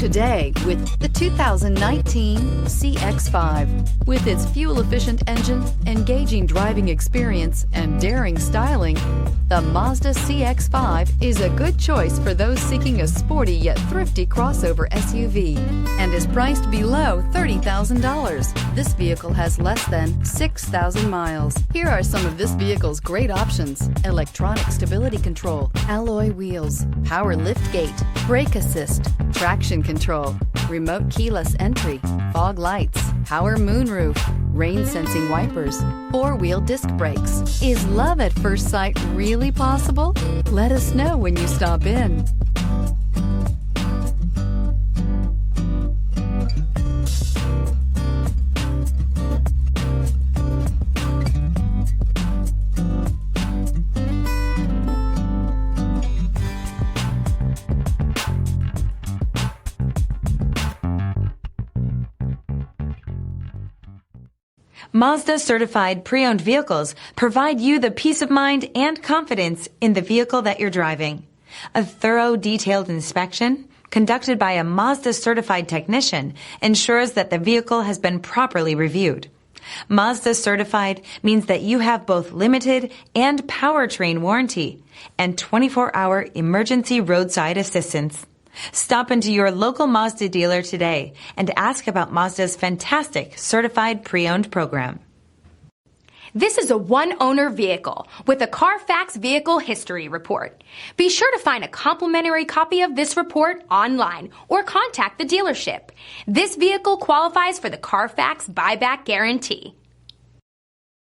Today with the 2019 CX-5. With its fuel-efficient engine, engaging driving experience, and daring styling, the Mazda CX-5 is a good choice for those seeking a sporty yet thrifty crossover SUV and is priced below $30,000. This vehicle has less than 6,000 miles. Here are some of this vehicle's great options: electronic stability control, alloy wheels, power liftgate, brake assist, traction control, remote keyless entry, fog lights, power moonroof, rain sensing wipers, four-wheel disc brakes. Is love at first sight really possible? Let us know when you stop in. Mazda certified pre-owned vehicles provide you the peace of mind and confidence in the vehicle that you're driving. A thorough, detailed inspection conducted by a Mazda certified technician ensures that the vehicle has been properly reviewed. Mazda certified means that you have both limited and powertrain warranty and 24-hour emergency roadside assistance. Stop into your local Mazda dealer today and ask about Mazda's fantastic certified pre-owned program. This is a one-owner vehicle with a Carfax Vehicle History Report. Be sure to find a complimentary copy of this report online or contact the dealership. This vehicle qualifies for the Carfax Buyback Guarantee.